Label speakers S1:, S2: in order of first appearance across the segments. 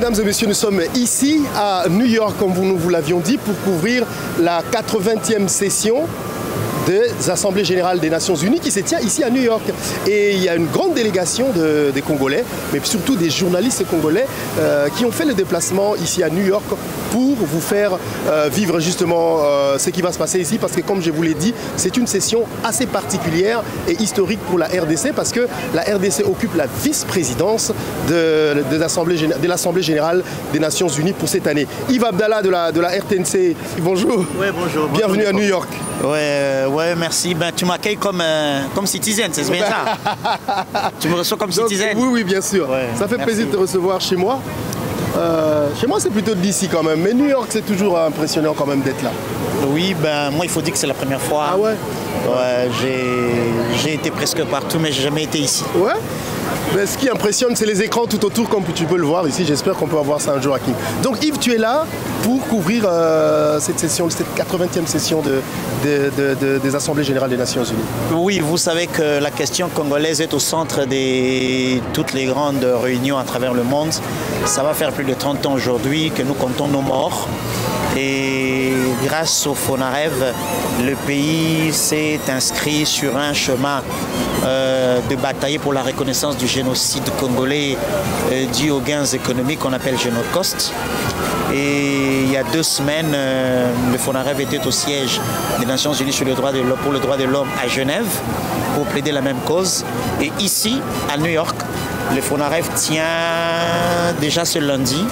S1: mesdames et messieurs, nous sommes ici à New York, comme nous vous l'avions dit, pour couvrir la 80e session des Assemblées Générales des Nations Unies qui se tient ici à New York. Et il y a une grande délégation des Congolais, mais surtout des journalistes congolais qui ont fait le déplacement ici à New York pour vous faire vivre justement ce qui va se passer ici, parce que comme je vous l'ai dit, c'est une session assez particulière et historique pour la RDC, parce que la RDC occupe la vice-présidence de l'Assemblée Générale des Nations Unies pour cette année. Yves Abdallah de la RTNC, bonjour.
S2: Oui, bonjour.
S1: Bienvenue à New York.
S2: Ouais, merci. Ben, tu m'accueilles comme citizen, c'est bien ça. Tu me reçois comme citizen.
S1: Oui, bien sûr. Ouais, ça fait plaisir de te recevoir chez moi. Chez moi, c'est plutôt d'ici quand même. Mais New York, c'est toujours impressionnant quand même d'être là.
S2: Oui, ben moi, il faut dire que c'est la première fois.
S1: Ah ouais?
S2: Ouais, j'ai été presque partout, mais j'ai jamais été ici.
S1: Ouais? Mais ce qui impressionne, c'est les écrans tout autour, comme tu peux le voir ici. J'espère qu'on peut avoir ça un jour à King. Donc Yves, tu es là pour couvrir cette session, cette 80e session des Assemblées Générales des Nations Unies.
S2: Oui, vous savez que la question congolaise est au centre de toutes les grandes réunions à travers le monde. Ça va faire plus de 30 ans aujourd'hui que nous comptons nos morts. Et grâce au FONAREV, le pays s'est inscrit sur un chemin de bataille pour la reconnaissance du génocide congolais dû aux gains économiques qu'on appelle Génocost. Et il y a 2 semaines, le FONAREV était au siège des Nations Unies pour le droit de l'homme à Genève pour plaider la même cause. Et ici, à New York, le FONAREV tient déjà ce lundi,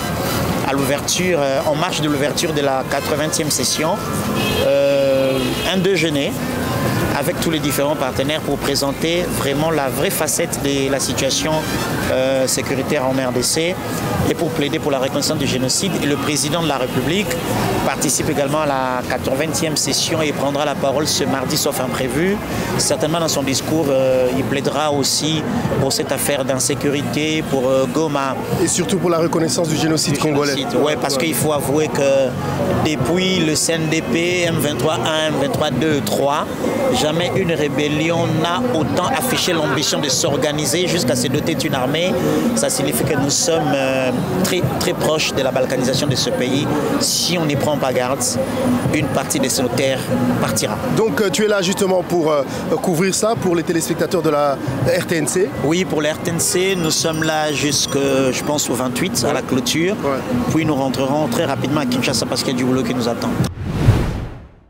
S2: à l'ouverture, en marche de l'ouverture de la 80e session, un déjeuner avec tous les différents partenaires pour présenter vraiment la vraie facette de la situation sécuritaire en RDC et pour plaider pour la reconnaissance du génocide. Et le président de la République participe également à la 80e session et prendra la parole ce mardi, sauf imprévu. Certainement dans son discours, il plaidera aussi pour cette affaire d'insécurité, pour Goma.
S1: Et surtout pour la reconnaissance du génocide congolais.
S2: Oui, parce qu'il faut avouer que depuis le CNDP, M23-1, M23-2, 3, jamais une rébellion n'a autant affiché l'ambition de s'organiser jusqu'à se doter d'une armée. Ça signifie que nous sommes très proches de la balkanisation de ce pays. Si on n'y prend pas garde, une partie de nos terres partira.
S1: Donc tu es là justement pour couvrir ça pour les téléspectateurs de la RTNC?
S2: Oui, pour la RTNC, nous sommes là jusqu'au, je pense, au 28, à la clôture. Ouais. Puis nous rentrerons très rapidement à Kinshasa parce qu'il y a du boulot qui nous attend.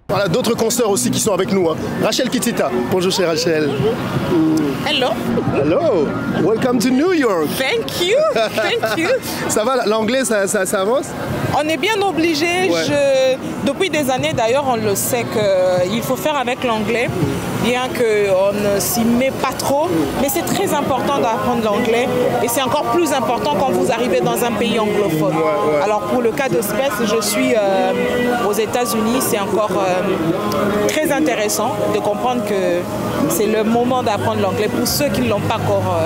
S1: Voilà, d'autres consoeurs aussi qui sont avec nous. Hein. Rachel Kitita. Bonjour, chère Rachel.
S3: Hello.
S1: Hello. Welcome to New York.
S3: Thank you. Thank you.
S1: Ça va, l'anglais, ça avance?
S3: On est bien obligé. Ouais. Depuis des années, d'ailleurs, on le sait qu'il faut faire avec l'anglais, bien qu'on ne s'y met pas trop. Mais c'est très important d'apprendre l'anglais. Et c'est encore plus important quand vous arrivez dans un pays anglophone. Ouais. Alors, pour le cas d'espèce, je suis aux États-Unis. C'est encore très intéressant de comprendre que c'est le moment d'apprendre l'anglais pour ceux qui ne l'ont pas encore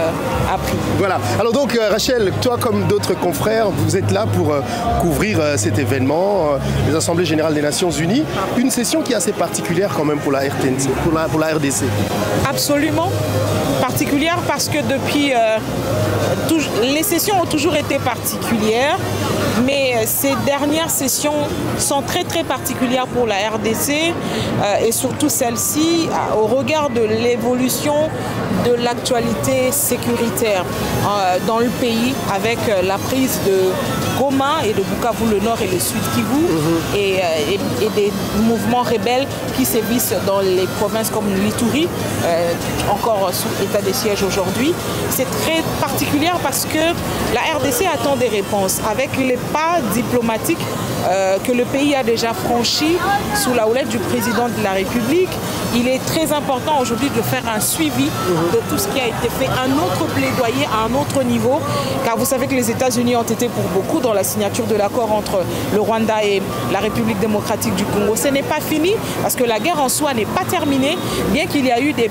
S3: appris.
S1: Voilà. Alors donc Rachel, toi comme d'autres confrères, vous êtes là pour couvrir cet événement, les Assemblées Générales des Nations Unies, une session qui est assez particulière quand même pour la RTNC, pour la RDC.
S3: Absolument particulière parce que depuis les sessions ont toujours été particulières, mais ces dernières sessions sont très particulières pour la RDC et surtout celle-ci au regard de l'évolution de l'actualité sécuritaire dans le pays avec la prise de Goma et de Bukavu, le nord et le sud Kivu, et des mouvements rebelles qui sévissent dans les provinces comme l'Ituri, encore sous état de siège aujourd'hui. C'est très particulier parce que la RDC attend des réponses avec les pas diplomatiques que le pays a déjà franchis sous la houlette du président de la République. Il est très important aujourd'hui de faire un suivi de tout ce qui a été fait, un autre plaidoyer à un autre niveau, car vous savez que les États-Unis ont été pour beaucoup dans la signature de l'accord entre le Rwanda et la République démocratique du Congo. Ce n'est pas fini parce que la guerre en soi n'est pas terminée, bien qu'il y a eu des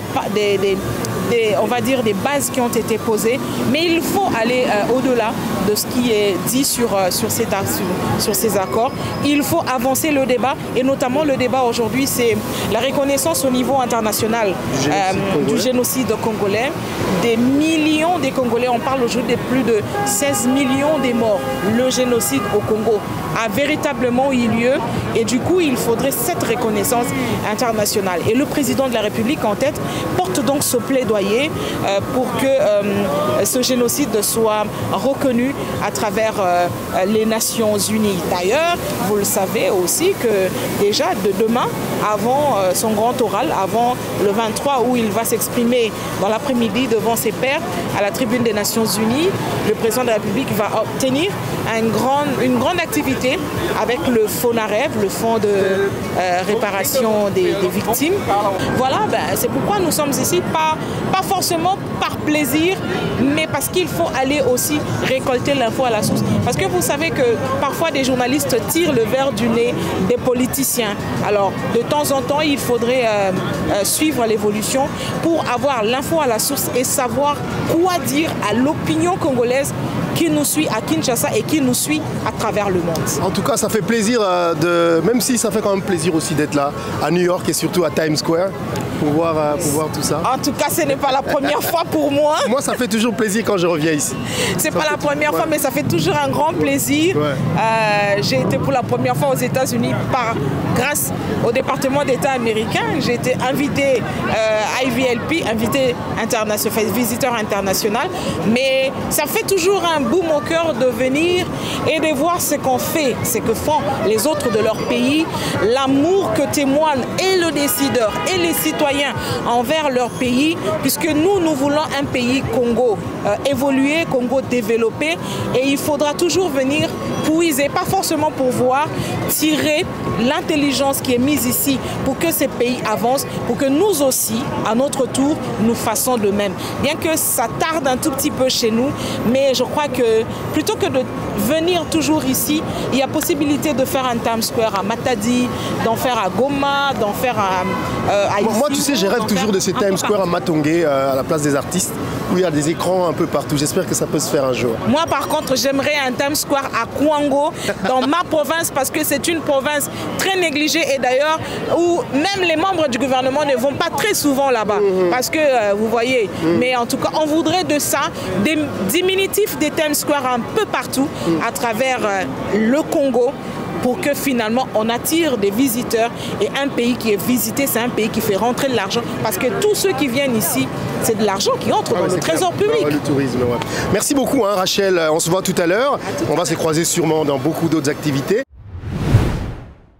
S3: on va dire, des bases qui ont été posées, mais il faut aller au-delà de ce qui est dit sur ces accords. Il faut avancer le débat, et notamment le débat aujourd'hui, c'est la reconnaissance au niveau international du génocide congolais. Des millions de Congolais, on parle aujourd'hui de plus de 16 millions de morts. Le génocide au Congo a véritablement eu lieu, et du coup il faudrait cette reconnaissance internationale. Et le président de la République en tête porte donc ce plaidoyer pour que ce génocide soit reconnu à travers les Nations Unies. D'ailleurs, vous le savez aussi que déjà de demain, avant son grand oral, avant le 23 où il va s'exprimer dans l'après-midi devant ses pairs à la tribune des Nations Unies, le président de la République va obtenir une grande activité avec le FONAREV, le Fonds de réparation des victimes. Voilà, c'est pourquoi nous sommes ici, pas forcément par plaisir, mais parce qu'il faut aller aussi récolter l'info à la source. Parce que vous savez que parfois des journalistes tirent le verre du nez des politiciens. Alors, de temps en temps, il faudrait suivre l'évolution pour avoir l'info à la source et savoir quoi dire à l'opinion congolaise qui nous suit à Kinshasa et qui nous suit à travers le monde.
S1: En tout cas, ça fait plaisir, même si ça fait quand même plaisir aussi d'être là à New York et surtout à Times Square pour voir tout ça.
S3: En tout cas, ce n'est pas la première fois pour moi.
S1: Moi, ça fait toujours plaisir quand je reviens ici.
S3: C'est pas la première fois, mais ça fait toujours un grand plaisir. Ouais. J'ai été pour la première fois aux États-Unis grâce au département d'État américain. J'ai été invité IVLP, invité international, visiteur international. Mais ça fait toujours un boum au cœur de venir et de voir ce qu'on fait, ce que font les autres de leur pays, l'amour que témoignent et le décideur et les citoyens envers leur pays, puisque nous voulons un pays Congo évolué, Congo développé, et il faudra toujours venir puiser, pas forcément pour voir, tirer l'intelligence qui est mise ici pour que ces pays avancent, pour que nous aussi, à notre tour, nous fassons de même. Bien que ça tarde un tout petit peu chez nous, mais je crois que plutôt que de venir toujours ici, il y a possibilité de faire un Times Square à Matadi, d'en faire à Goma, d'en faire à ici.
S1: Moi, tu sais, je rêve toujours de ces Times Square à Matongé, à la place des artistes, où il y a des écrans un peu partout. J'espère que ça peut se faire un jour.
S3: Moi, par contre, j'aimerais un Times Square à Kouango, dans ma province, parce que c'est une province très négligée, et d'ailleurs, où même les membres du gouvernement ne vont pas très souvent là-bas, parce que, vous voyez, mais en tout cas, on voudrait de ça, des diminutifs des Times Square un peu partout, à travers le Congo, pour que finalement on attire des visiteurs. Et un pays qui est visité, c'est un pays qui fait rentrer de l'argent, parce que tous ceux qui viennent ici, c'est de l'argent qui entre dans le trésor public.
S1: Le tourisme, ouais. Merci beaucoup, Rachel. On se voit tout à l'heure. On va se croiser sûrement dans beaucoup d'autres activités.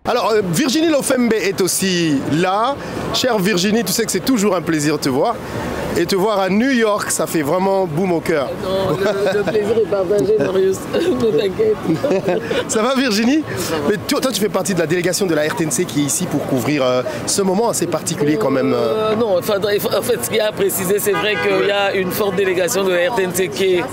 S1: Alors, Virginie Lofembe est aussi là. Chère Virginie, tu sais que c'est toujours un plaisir de te voir. Et te voir à New York, ça fait vraiment boum au cœur.
S4: Non, le plaisir est partagé, Marius. Ne t'inquiète.
S1: Ça va, Virginie? Mais toi, tu fais partie de la délégation de la RTNC qui est ici pour couvrir ce moment assez particulier quand même.
S4: Non, en fait, ce qu'il y a à préciser, c'est vrai qu'il y a une forte délégation de la RTNC qui est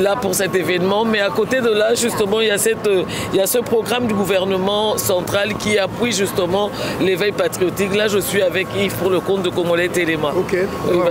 S4: là pour cet événement. Mais à côté de là, justement, il y a ce programme du gouvernement central qui appuie justement l'éveil patriotique. Là, je suis avec Yves pour le compte de Congolais Téléma.
S1: Ok.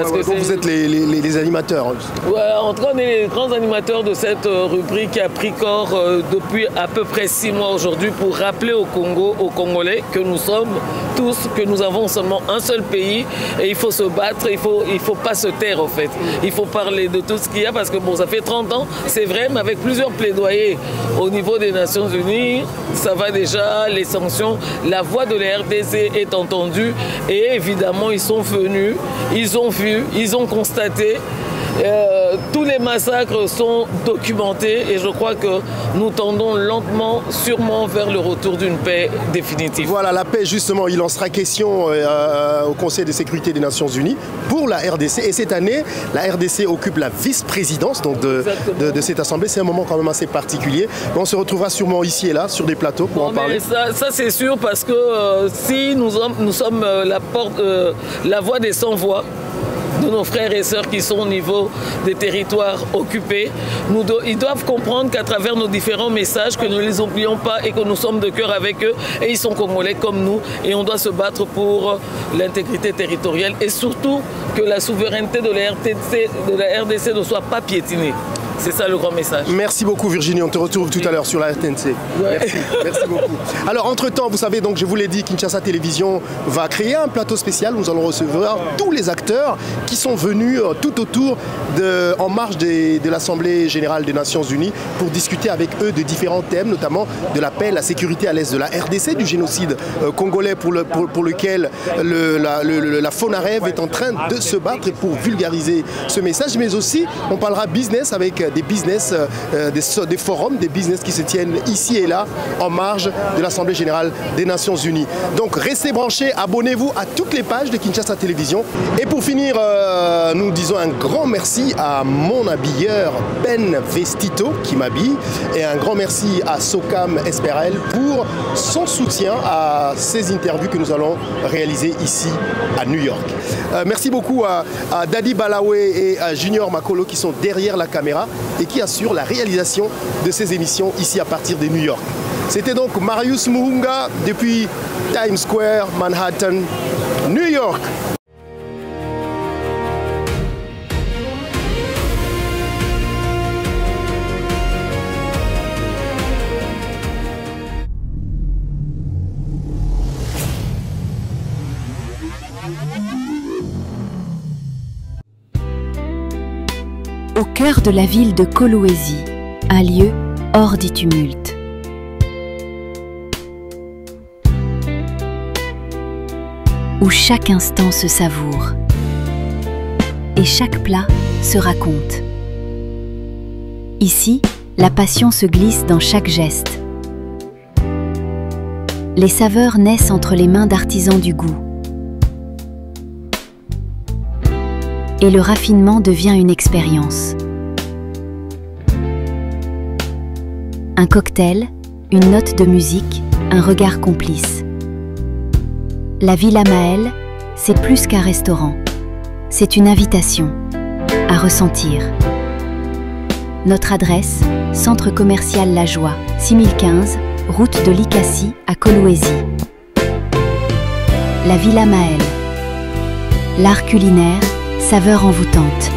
S1: Donc vous êtes les animateurs.
S4: Ouais, en tout cas, on est les grands animateurs de cette rubrique qui a pris corps depuis à peu près 6 mois aujourd'hui pour rappeler au Congo, aux Congolais, que nous sommes tous, que nous avons seulement un seul pays et il faut se battre, il faut pas se taire en fait. Il faut parler de tout ce qu'il y a parce que bon, ça fait 30 ans, c'est vrai, mais avec plusieurs plaidoyers au niveau des Nations Unies, ça va déjà, les sanctions, la voix de la RDC est entendue et évidemment ils sont venus, ils ont vu, ils ont constaté, tous les massacres sont documentés et je crois que nous tendons lentement, sûrement vers le retour d'une paix définitive.
S1: Voilà, la paix justement, il en sera question au Conseil de sécurité des Nations Unies pour la RDC. Et cette année, la RDC occupe la vice-présidence de cette assemblée. C'est un moment quand même assez particulier. On se retrouvera sûrement ici et là sur des plateaux pour en parler.
S4: Ça c'est sûr parce que si nous sommes la voix des sans voix, de nos frères et sœurs qui sont au niveau des territoires occupés. Ils doivent comprendre qu'à travers nos différents messages, que nous ne les oublions pas et que nous sommes de cœur avec eux. Et ils sont congolais comme nous et on doit se battre pour l'intégrité territoriale et surtout que la souveraineté de la RDC ne soit pas piétinée. C'est ça le grand message.
S1: Merci beaucoup Virginie, on te retrouve tout à l'heure sur la RTNC.
S4: Ouais.
S1: Merci beaucoup. Alors entre-temps, vous savez, donc je vous l'ai dit, Kinshasa Télévision va créer un plateau spécial où nous allons recevoir tous les acteurs qui sont venus tout autour, en marge de l'Assemblée Générale des Nations Unies pour discuter avec eux de différents thèmes, notamment de la paix, la sécurité à l'est de la RDC, du génocide congolais pour lequel la FONAREV est en train de se battre pour vulgariser ce message, mais aussi on parlera business avec des forums, des business qui se tiennent ici et là en marge de l'Assemblée Générale des Nations Unies. Donc restez branchés, abonnez-vous à toutes les pages de Kinshasa Télévision. Et pour finir, nous disons un grand merci à mon habilleur Ben Vestito qui m'habille et un grand merci à Socam Esperel pour son soutien à ces interviews que nous allons réaliser ici à New York. Merci beaucoup à Dadi Balawe et à Junior Makolo qui sont derrière la caméra et qui assurent la réalisation de ces émissions ici à partir de New York. C'était donc Marius Muhunga depuis Times Square, Manhattan, New York.
S5: Au cœur de la ville de Kolwezi, un lieu hors du tumulte. Où chaque instant se savoure et chaque plat se raconte. Ici, la passion se glisse dans chaque geste. Les saveurs naissent entre les mains d'artisans du goût. Et le raffinement devient une expérience. Un cocktail, une note de musique, un regard complice. La Villa Maël, c'est plus qu'un restaurant. C'est une invitation à ressentir. Notre adresse, Centre commercial La Joie, 6015, route de Likassi à Kolwezi. La Villa Maël. L'art culinaire, saveur envoûtante.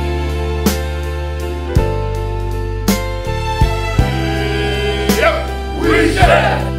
S6: Yep, we share.